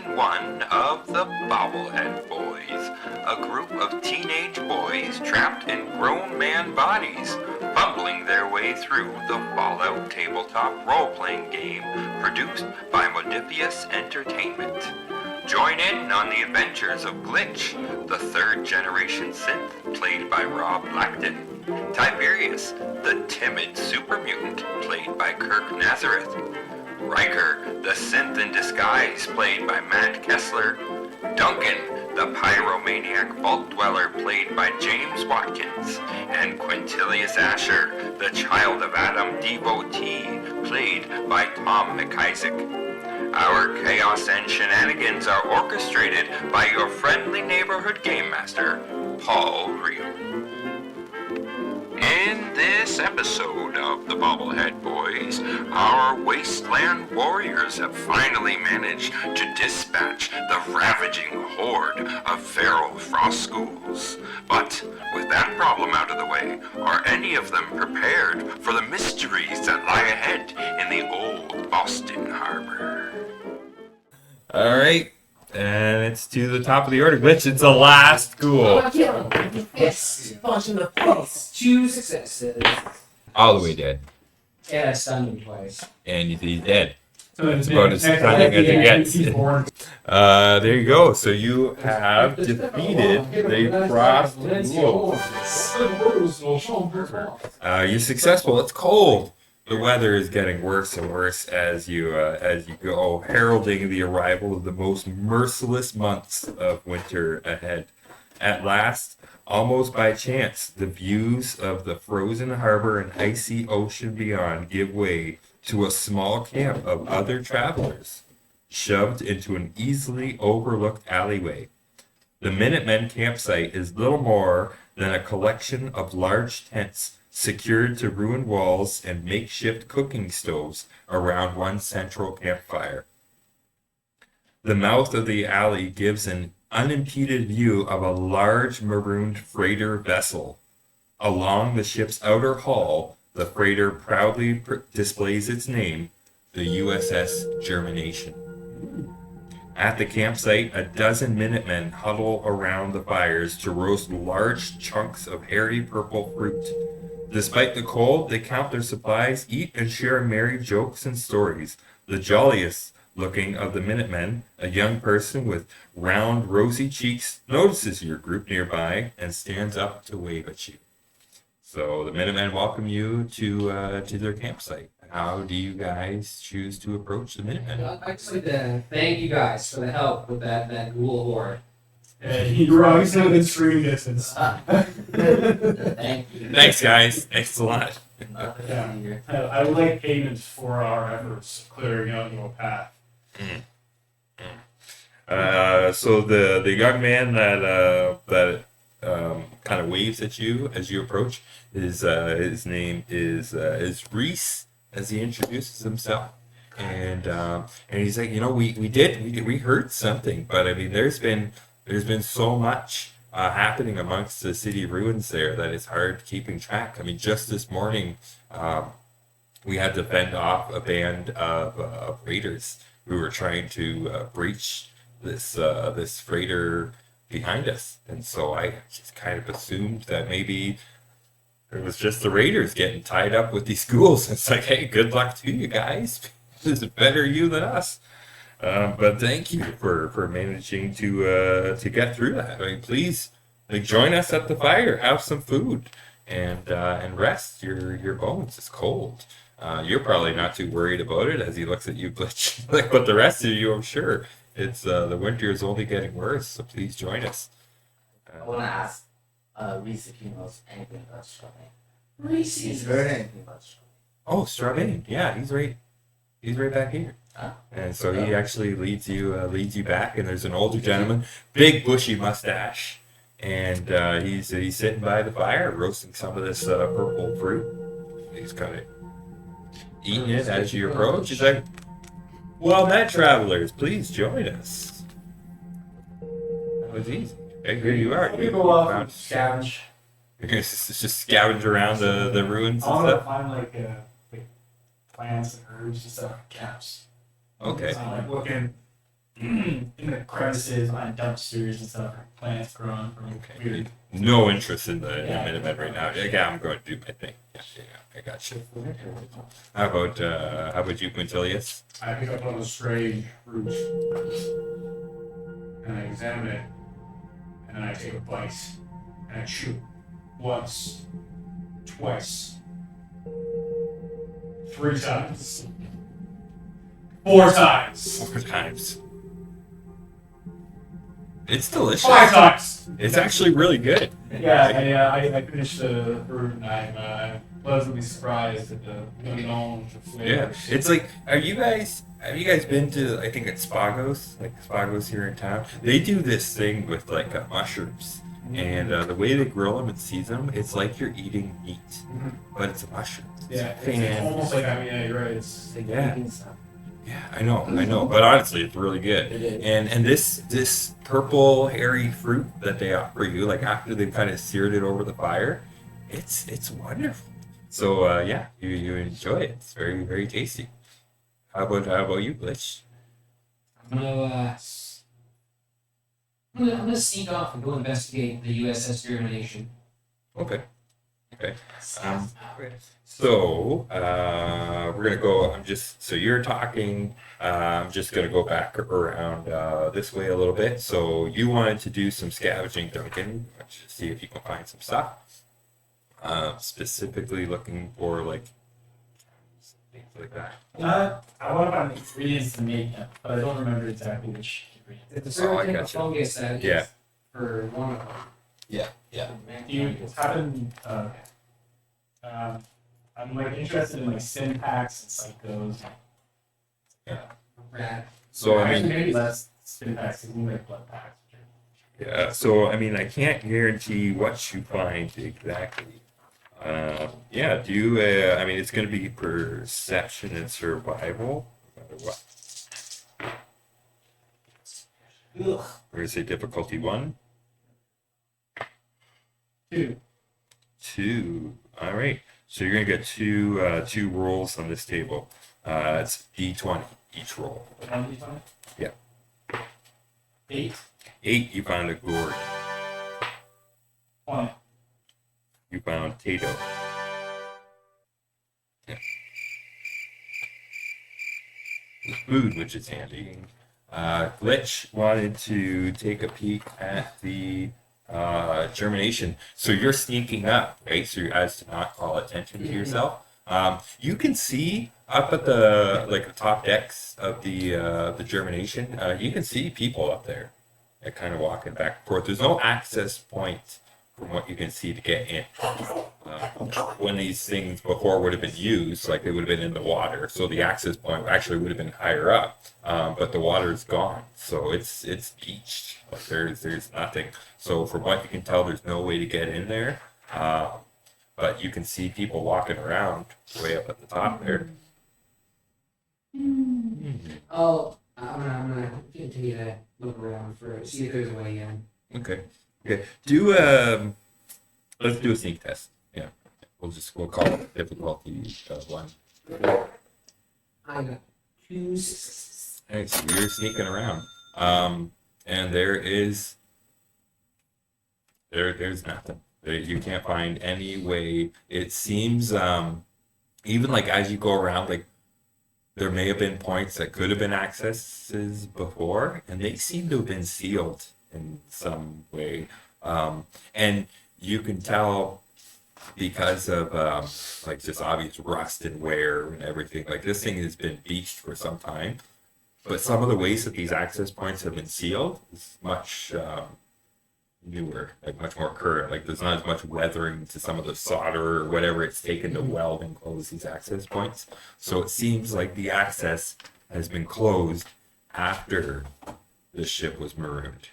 Season 1 of the Bobblehead Boys, a group of teenage boys trapped in grown man bodies, fumbling their way through the Fallout tabletop role-playing game produced by Modifius Entertainment. Join in on the adventures of Glitch, the third-generation synth played by Rob Blackton, Tiberius, the timid super mutant played by Kirk Nazareth, Riker, the synth in disguise played by Matt Kessler, Duncan, the pyromaniac vault dweller played by James Watkins, and Quintilius Asher, the child of Adam devotee played by Tom McIsaac. Our chaos and shenanigans are orchestrated by your friendly neighborhood game master, Paul Reel. In this episode of the Bobblehead Boys, our wasteland warriors have finally managed to dispatch the ravaging horde of feral Frost Ghouls. But with that problem out of the way, are any of them prepared for the mysteries that lie ahead in the old Boston Harbor? All right, and it's to the top of the order. Glitch, it's the last ghoul. Yes, punch in the face. 2 successes. All the way dead. And I stunned him twice. And he's dead. It's about as stunning as it gets. There you go. So you have defeated the Frost Ghouls. You're successful. It's cold. The weather is getting worse and worse as you go, heralding the arrival of the most merciless months of winter ahead. At last, almost by chance, the views of the frozen harbor and icy ocean beyond give way to a small camp of other travelers, shoved into an easily overlooked alleyway. The Minutemen campsite is little more than a collection of large tents secured to ruined walls and makeshift cooking stoves around one central campfire. The mouth of the alley gives an unimpeded view of a large marooned freighter vessel. Along the ship's outer hull, the freighter proudly displays its name, the USS Germination. At the campsite, a dozen Minutemen huddle around the fires to roast large chunks of hairy purple fruit. Despite the cold, they count their supplies, eat, and share merry jokes and stories. The jolliest looking of the Minutemen, a young person with round, rosy cheeks, notices your group nearby and stands up to wave at you. So the Minutemen welcome you to their campsite. How do you guys choose to approach the Minutemen? I'd just like to thank you guys for the help with that ghoul horde. You were obviously within screaming distance. Thank you. Thanks, guys. Thanks a lot. I would like payment for our efforts clearing out your path. So the young man that kind of waves at you as you approach, his name is Reese, as he introduces himself, and he's like, we heard something, but I mean there's been so much happening amongst the city ruins there that it's hard keeping track. I mean, just this morning, we had to fend off a band of raiders who were trying to breach this freighter behind us, and so I just kind of assumed that maybe it was just the raiders getting tied up with these ghouls. It's like, hey, good luck to you guys. This is better you than us. But thank you for managing to get through that. I mean, please join us at the fire, have some food, and rest your bones. It's cold. You're probably not too worried about it as he looks at you, Glitch. But the rest of you, I'm sure, it's the winter is only getting worse. So please join us. I want to ask Reese if he knows anything about Strabane. Reese. He's heard anything about Strabane. Oh, Strabane. Yeah, he's right back here. And so he actually leads you back, and there's an older gentleman, big bushy mustache, and he's sitting by the fire roasting some of this purple fruit. He's kind of eating it as you approach. He's like, "Well met, travelers, please join us." That was easy. Okay, here you are. We go off and scavenge. You're gonna just scavenge around the ruins I and want to stuff. find like plants and herbs and stuff, caps. Okay. So I'm like looking in the crevices, behind dumpsters and stuff, plants growing from weird. No interest in the Minutemen right now. Yeah, I'm going to do my thing. Yeah, I got you. How about you, Quintilius? I pick up one of the strange fruit and I examine it, and then I take a bite and I chew once, twice, 3 times, 4 times, 4 times. It's delicious. 5 times. It's actually really good. Yeah, I finished the fruit and I'm pleasantly surprised at the unknown Yeah, flavors. it's like, have you guys been to, I think it's Spagos here in town? They do this thing with like mushrooms, and the way they grill them and season them, it's like you're eating meat, but it's a mushroom. Yeah, it's almost like, you're right. It's Like Yeah. vegan stuff. Yeah, I know, but honestly, it's really good. It is. And this purple hairy fruit that they offer you, like after they've kind of seared it over the fire, it's wonderful. So yeah, you enjoy it. It's very, very tasty. How about you, Glitch? I'm gonna sneak off and go investigate the USS Germination. Okay. So we're gonna go. So you're talking. I'm just gonna go back around this way a little bit. So you wanted to do some scavenging, Duncan, to see if you can find some stuff. Specifically looking for like things like that. I want to find the ingredients to make it, but I don't remember exactly which ingredients. It's a I certain type of gotcha. fungus that Yeah. is for one of them. Yeah. Do you happen? I'm like interested in like syntax and psychos. Rad. So I Actually, mean, maybe less syntax, it's more like blood packs. yeah. So I mean, I can't guarantee what you find exactly. Yeah. Do you? I mean, it's going to be perception and survival, no matter what. Ugh. Or is it difficulty 1? 2. 2. All right. So you're gonna get two rolls on this table. It's D20 each roll. 1d20? Yeah. 8. 8. You found a gourd. 20. You found Tato. Yeah. Food, which is handy. Glitch wanted to take a peek at the germination. So you're sneaking up, right? So as to not call attention to yourself. You can see up at the top decks of the germination. You can see people up there, kind of walking back and forth. There's no access point from what you can see to get in. When these things before would have been used, like they would have been in the water, so the access point actually would have been higher up. But the water's gone, so it's beached. Like there's nothing. So from what you can tell, there's no way to get in there. But you can see people walking around way up at the top there. Oh, I'm gonna continue to look around see if there's a way in. Okay. Let's do a sneak test. Yeah, we'll call it difficulty 1. I got 2 successes. Hey, so you're sneaking around, and there's nothing. You can't find any way. It seems even like as you go around, like there may have been points that could have been accesses before, and they seem to have been sealed in some way. And you can tell because of like just obvious rust and wear and everything. Like this thing has been beached for some time, but some of the ways that these access points have been sealed is much newer, like much more current. Like there's not as much weathering to some of the solder or whatever it's taken to weld and close these access points. So it seems like the access has been closed after the ship was marooned.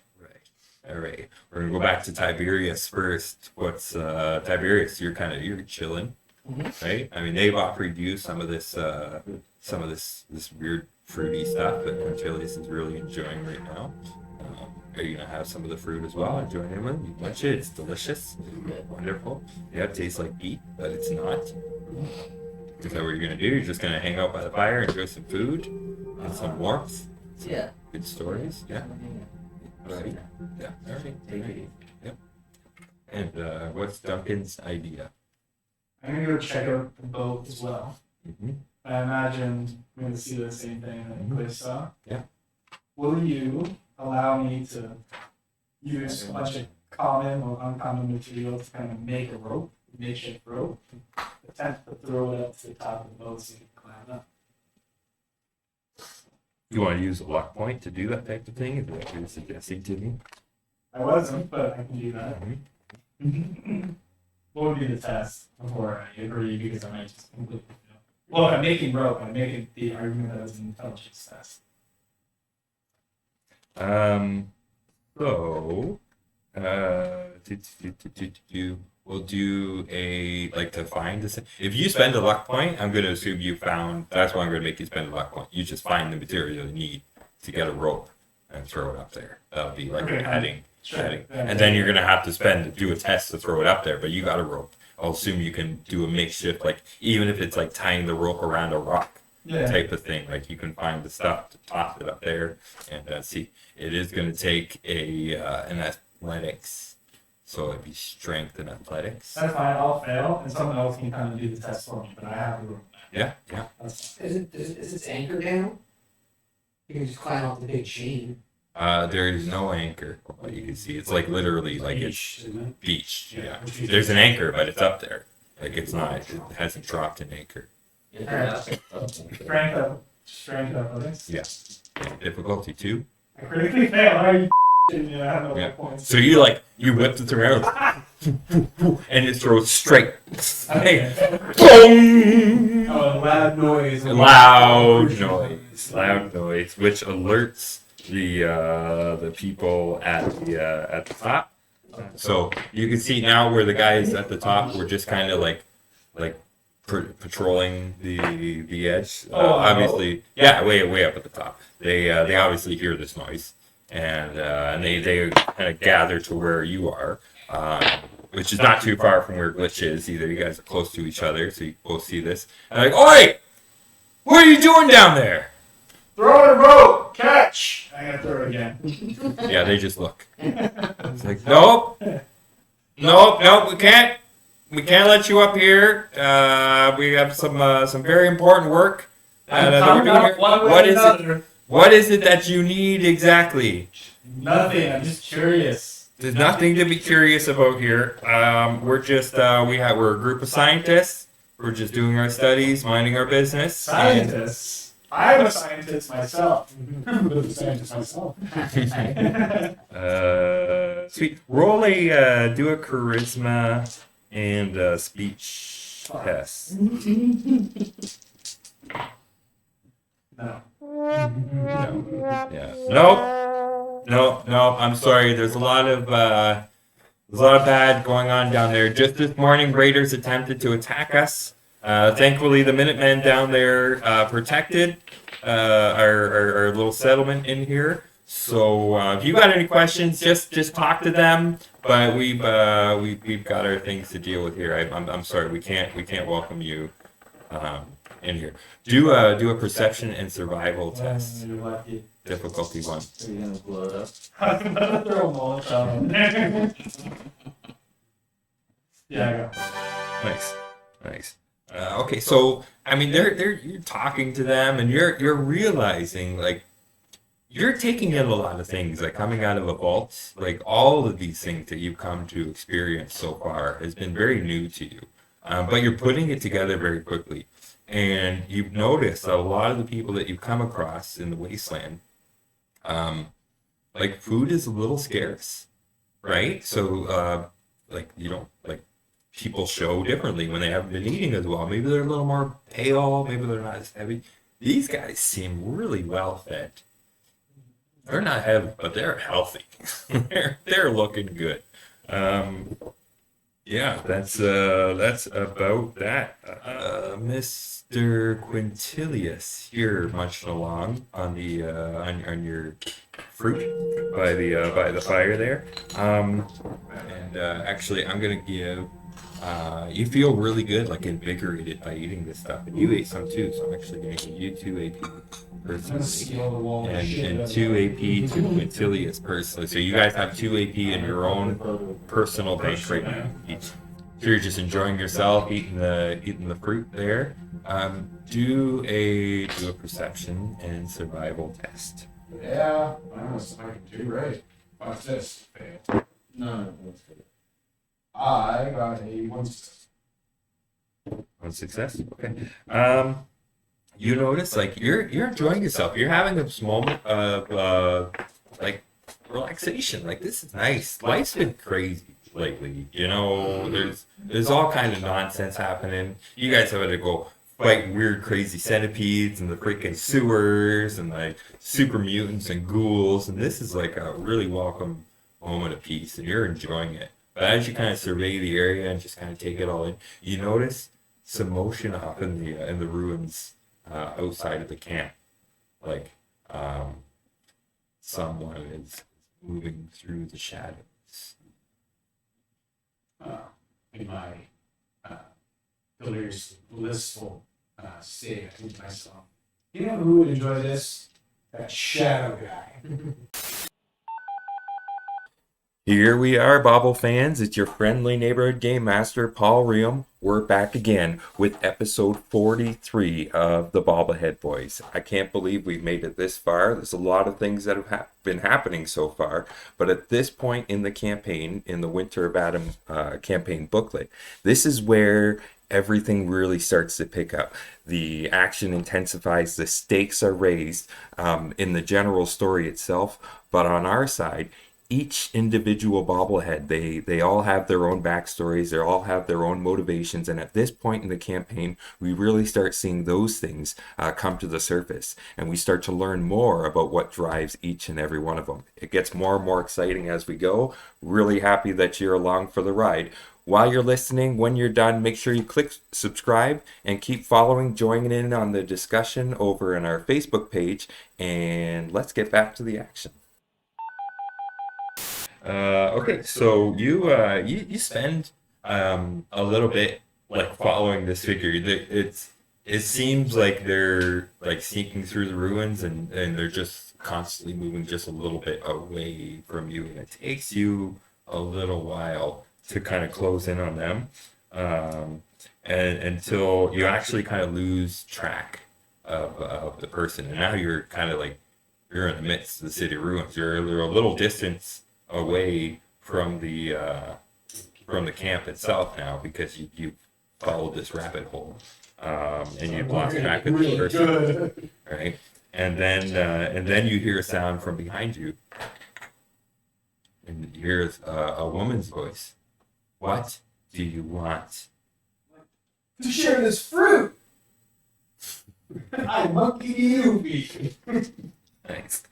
All right, we're gonna go back to Tiberius first. What's Tiberius? You're chilling, right? I mean, they've offered you some of this weird fruity stuff that Quintilius is really enjoying right now. Are you gonna have some of the fruit as well and join in with? You munch it. It's delicious, wonderful. Yeah, it tastes like meat, but it's not. Is that what you're gonna do? You're just gonna hang out by the fire, enjoy some food and some warmth. Yeah. Good stories. Yeah. Right. Yeah. All right. Great. Yep. And what's Duncan's idea? I'm gonna go check out the boat as well. Mm-hmm. I imagine I'm gonna see the same thing that Chris saw. Yeah. Will you allow me to use a bunch of common or uncommon materials to kind of make a rope, makeshift rope, attempt to throw it up to the top of the boat so you can climb up? You want to use a luck point to do that type of thing? Is that what you're suggesting to me? I wasn't, but I can do that. Mm-hmm. What would be the test before I agree? Because I might just completely fail. Well, if I'm making rope, I'm making the argument that it's an intelligence test. So, we'll do a, like, to find this. If you spend a luck point, I'm going to assume you found, that's why I'm going to make you spend a luck point. You just find the material you need to get a rope and throw it up there. That'll be like Okay, a heading. Sure. Heading. And then you're going to have to do a test to throw it up there, but you got a rope. I'll assume you can do a makeshift, like, even if it's like tying the rope around a rock. Yeah. Type of thing. Like you can find the stuff to toss it up there and see. It is going to take an athletics, so it'd be strength and athletics. That's fine. I'll fail, and someone else can kind of do the test for me. But I have the rope. Yeah. Is this anchor down? You can just climb off the big chain. There is no anchor. What you can see, it's like literally like it's Isn't it? beached. Yeah. There's an anchor, but it's up there. Like it's not. It hasn't dropped an anchor. Strength athletics. Yeah. Difficulty 2. I critically fail. How are you me? I have no Yeah. points. So you whipped it around, and it throws straight. Hey, boom! Oh, loud noise. Loud noise, which alerts the people at the top. So you can see now where the guys at the top were just kind of like patrolling the edge. Obviously, yeah, way up at the top. They obviously hear this noise, and they kind of gather to where you are, which is not too far from where Glitch is either. You guys are close to each other, so you both see this. And they're like, "Oi! What are you doing down there?" Throw a rope! Catch! I gotta throw it again. Yeah, they just look. It's like, nope, we can't. We can't let you up here. We have some very important work that we're doing here. What is it that you need exactly? Nothing. I'm just curious. There's nothing to be curious about here. We're just we're a group of scientists. We're just doing our studies, minding our business. Scientists. I'm a scientist myself. I'm a scientist myself. Sweet. Roll do a charisma and speech test. No. Yeah. Nope. I'm sorry. There's a lot of bad going on down there. Just this morning, raiders attempted to attack us. Thankfully, the Minutemen down there protected our little settlement in here. So if you got any questions, just talk to them. But we've got our things to deal with here. I'm sorry, we can't welcome you in here. Do a perception and survival test. You're lucky. Difficulty 1. Are you gonna blow it up? I'm gonna throw a Molotov in there. Yeah, I go. Nice. Okay, so I mean, you're talking to them, and you're realizing like you're taking in a lot of things, like coming out of a vault. Like all of these things that you've come to experience so far has been very new to you, but you're putting it together very quickly, and you've noticed that a lot of the people that you've come across in the wasteland, like food is a little scarce, right? So like you don't like. People show differently when they haven't been eating as well. Maybe they're a little more pale. Maybe they're not as heavy. These guys seem really well fed. They're not heavy, but they're healthy. they're looking good. Yeah, that's about that. Mr. Quintilius here munching along on the on your fruit by the fire there. And actually, I'm gonna give. You feel really good, like invigorated by eating this stuff, and you ate some too. So I'm actually gonna give you 2 AP. I'm gonna personally. scale the wall And 2 AP to Quintilius personally. So you guys have 2 AP in your own personal bank right now. Each. So you're just enjoying yourself, eating the fruit there. Do a perception and survival test. Yeah, I don't know if I can do right. Watch this. Fail. No, that's good. I got a 1 success. One success. Okay. You notice like you're enjoying yourself. You're having this moment of like relaxation. Like this is nice. Life's been crazy lately. You know, there's all kind of nonsense happening. You guys have had to go fight weird, crazy centipedes and the freaking sewers and like super mutants and ghouls. And this is like a really welcome moment of peace, and you're enjoying it. But as you kind of survey the area and just kind of take it all in, you notice some motion up in the ruins outside of the camp. Like someone is moving through the shadows. In my delirious, blissful state, I think to myself, you know who would enjoy this? That shadow guy. Here we are, Bobble fans. It's your friendly neighborhood game master, Paul Ream. We're back again with episode 43 of the Bobblehead Boys. I can't believe we've made it this far. There's a lot of things that have been happening so far, but at this point in the campaign, in the Winter of Adam campaign booklet, this is where everything really starts to pick up. The action intensifies, the stakes are raised in the general story itself, but on our side, each individual bobblehead, they all have their own backstories, they all have their own motivations, and at this point in the campaign, we really start seeing those things come to the surface, and we start to learn more about what drives each and every one of them. It gets more and more exciting as we go. Really happy that you're along for the ride. While you're listening, when you're done, make sure you click subscribe and keep following, joining in on the discussion over in our Facebook page, and let's get back to the action. Okay, so you spend a little bit like following this figure. It seems like they're like sneaking through the ruins and they're just constantly moving just a little bit away from you, and it takes you a little while to kind of close in on them, and until you actually kind of lose track of the person, and now you're kind of like you're in the midst of the city ruins. You're a little distance away from the camp itself now because you followed this rabbit hole, and you've lost track of the person, right? And then you hear a sound from behind you, and you hear a woman's voice. What do you want? To share this fruit! I monkey you. Nice.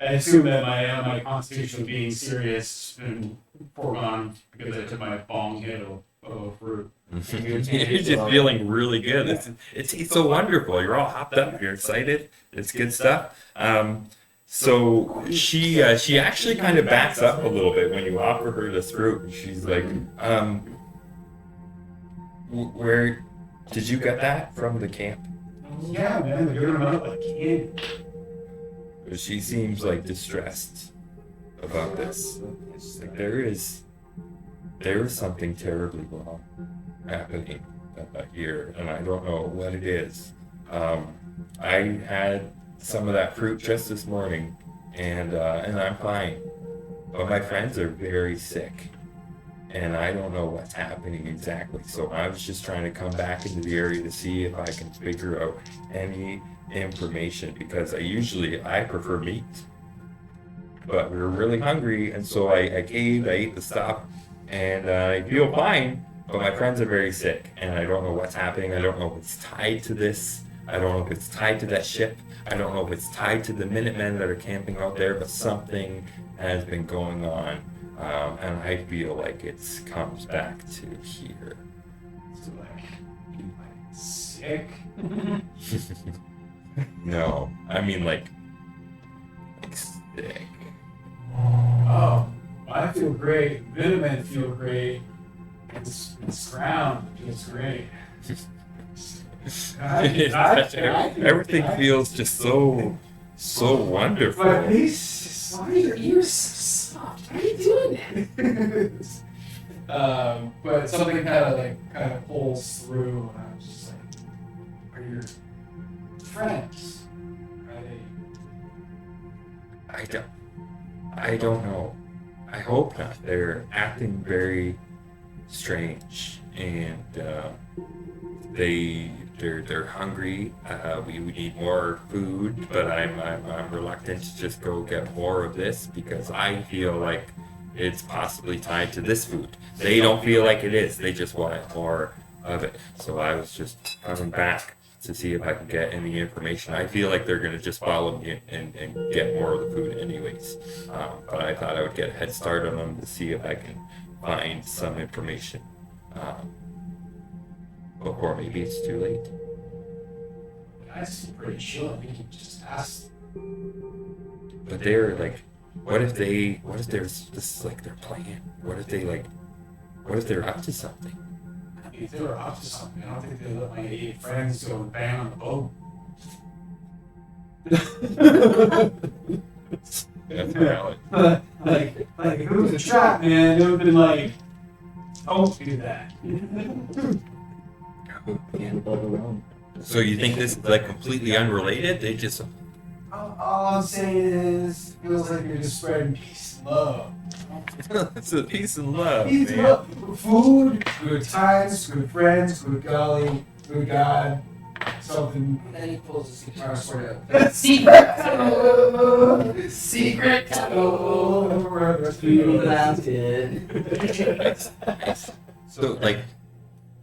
I assume that my constitution being serious and foregone because I took my bong hit of fruit. You're just feeling really good. It's so wonderful. You're all hopped up. You're excited. It's good stuff. So she actually kind of backs up a little bit when you offer her this fruit. And she's like, where did you get that from the camp? Yeah, man, they're giving them out like candy. She seems like distressed about this. It's like there is something terribly wrong happening here, and I don't know what it is. I had some of that fruit just this morning, and I'm fine, but my friends are very sick, and I don't know what's happening exactly. So I was just trying to come back into the area to see if I can figure out any information, because I prefer meat, but we were really hungry, and so I caved. I ate the stuff, and I feel fine, but my friends are very sick, and I don't know what's happening. I don't know if it's tied to this. I don't know if it's tied to that ship. I don't know if it's tied to the Minutemen that are camping out there, but something has been going on, and I feel like it comes back to here. So like sick? No, I mean like sick. Oh, I feel great. Minutemen feel great. It's ground feels great. Everything feels just so wonderful. My face, Why are your ears so soft? How are you doing that? but something kind of pulls through, and I'm just like, "Are your friends? Are they?" I don't know. I hope not. They're acting very strange, and they're hungry. We need more food, but I'm reluctant to just go get more of this because I feel like it's possibly tied to this food. They don't feel like it is. They just want more of it. So I was just coming back to see if I can get any information. I feel like they're gonna just follow me and get more of the food anyways. But I thought I would get a head start on them to see if I can find some information before maybe it's too late. Guys seem pretty chill. We can just ask. But they're like, what if there's this like their plan? What if they're up to something? I mean, if they were up to something, I don't think they'd let my 8 friends go and bang on the boat. That's valid. like if it was a trap, man, it would have been like, don't do that. So you think this is like completely unrelated? They just All I'm saying is, it feels like you're just spreading peace and love. it's a peace and love, Peace and man. love. Food, good times, good friends, good golly, good God, something. Then he pulls his guitar sort of. Secret tunnel! Secret tunnel! So like,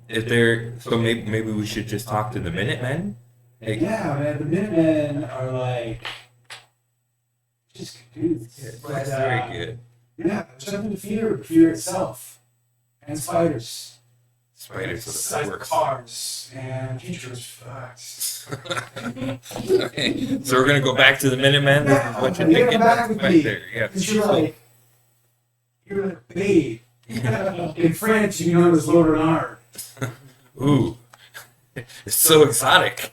maybe we should just talk to the Minutemen. Like, Yeah, man, the Minutemen are like just good dudes. that's very good. Yeah, there's nothing to fear but fear itself. And spiders. Spiders are the Size worst. cars and futures fucked. So we're gonna go back to the Minutemen. This is what you're Yeah, thinking. back with Back me. there. Yeah. Because you're like a babe. In France, you know as Lord Renard. Ooh, it's so exotic.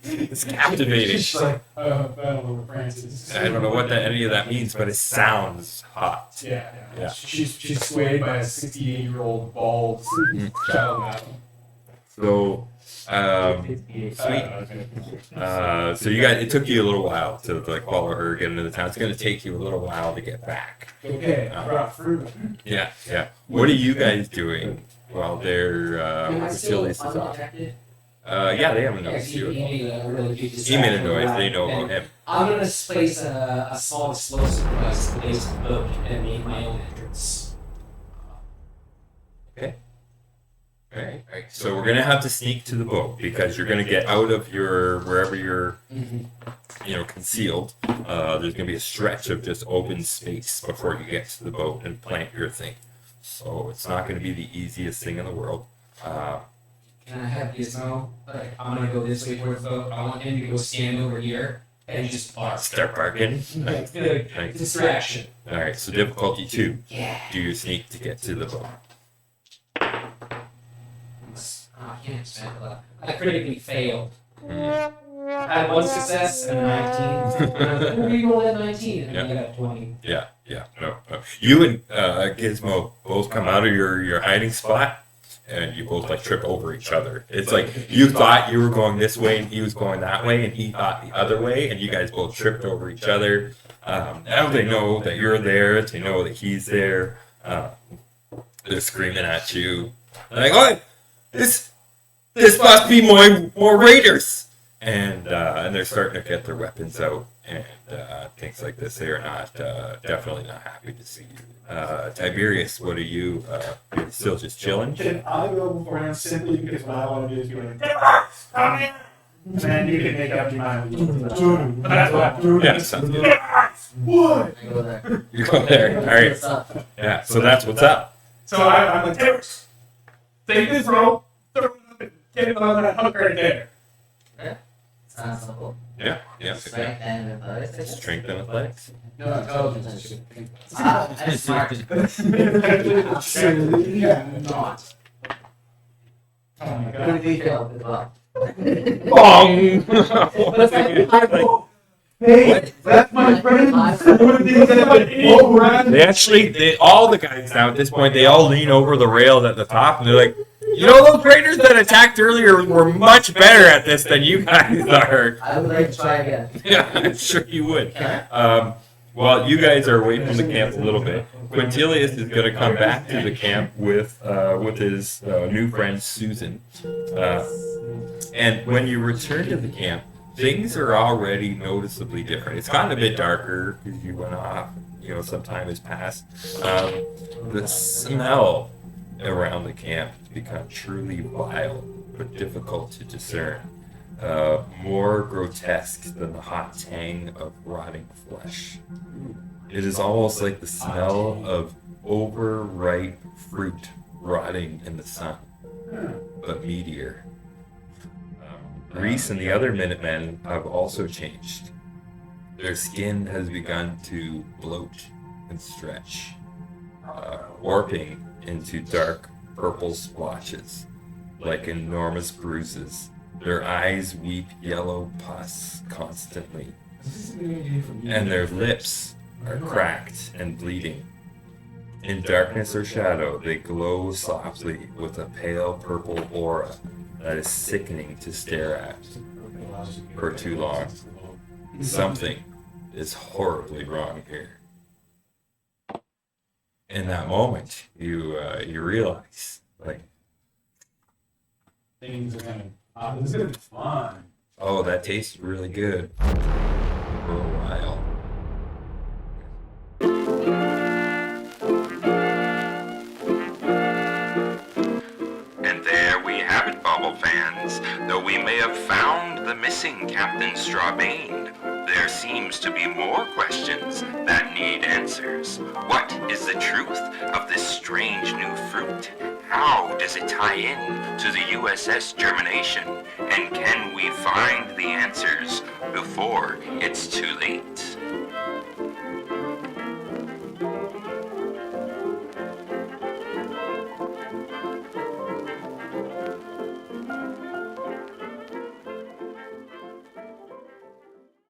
It's captivating. She's like, I don't know what France is. I don't know what any of that means, but it sounds hot. Yeah. Yeah. She's swayed by a 68-year-old bald child now. So, sweet. So you guys, it took you a little while to like follow her, get into the town. It's gonna take you a little while to get back. Okay, I brought fruit. Yeah. What are you guys doing while their Am I still Achilles is off? undetected? Yeah, they haven't Yeah, noticed he you. made a really big He distraction. made a noise. They know about him. I'm gonna place a small explosive device at the base of the boat and make my own entrance. All right. So we're gonna have to sneak to the boat because you're gonna get out of your wherever you're, concealed. There's gonna be a stretch of just open space before you get to the boat and plant your thing. So it's not gonna be the easiest thing in the world. Can I have Gizmo? Like, I'm gonna go this way towards the boat. I want him to go stand over here and just bark. Start barking. Like, Nice. distraction. All right. So difficulty 2. Yeah. Do your sneak to get to the boat. Oh, I can't spend a lot. I critically failed. Mm. I had 1 success and a 19. And I was like, reroll that 19. And then I got 20. Yeah. No. You and Gizmo both come out of your hiding spot, and you both like trip over each other. It's like you thought you were going this way, and he was going that way, and he thought the other way, and you guys both tripped over each other. Now they know that you're there. They know that he's there. They're screaming at you, like, "Oh, this must be more raiders!" And they're starting to get their weapons out and things like this. They are not definitely not happy to see you. Tiberius, what are you? You're still just chilling? Can I go beforehand simply because what I want to do is be like, come in! And then you can make up your mind with you. That's what I'm doing. Yeah, sounds good. What? I go there. You go there. All right. What's up? Yeah. So that's what's up. So I'm like, Terrence, take this rope, throw it up, and get it on that hook right there. Sounds simple. Yeah. Strength and athletics, I guess. Strength and athletics. No intelligence. I'm smart. Yeah. Not. Oh my god. Critically failed as well. Bong! Hey, that's my friend. They actually, all the guys now at this point, they all lean over the rail at the top and they're like, you know, those raiders that attacked earlier were much better at this than you guys are. I would like to try again. Yeah, I'm sure you would. Well, you guys are away from the camp a little bit. Quintilius is going to come back to the camp with his new friend Susan. And when you return to the camp, things are already noticeably different. It's gotten a bit darker because you went off. You know, some time has passed. The smell around the camp has become truly vile, but difficult to discern. More grotesque than the hot tang of rotting flesh. It is almost like the smell of overripe fruit rotting in the sun, but meatier. Reese and the other Minutemen have also changed. Their skin has begun to bloat and stretch, warping into dark purple splotches, like enormous bruises. Their eyes weep yellow pus constantly, and their lips are cracked and bleeding. In darkness or shadow, they glow softly with a pale purple aura that is sickening to stare at for too long. Something is horribly wrong here. In that moment, you realize, like, Things are kind of, this is gonna be fun. oh, that tastes really good for a while. And there we have it, Bobble fans. Though we may have found the missing Captain Strabane, there seems to be more questions that need answers. What is the truth of this strange new fruit? How does it tie in to the USS Germination? And can we find the answers before it's too late?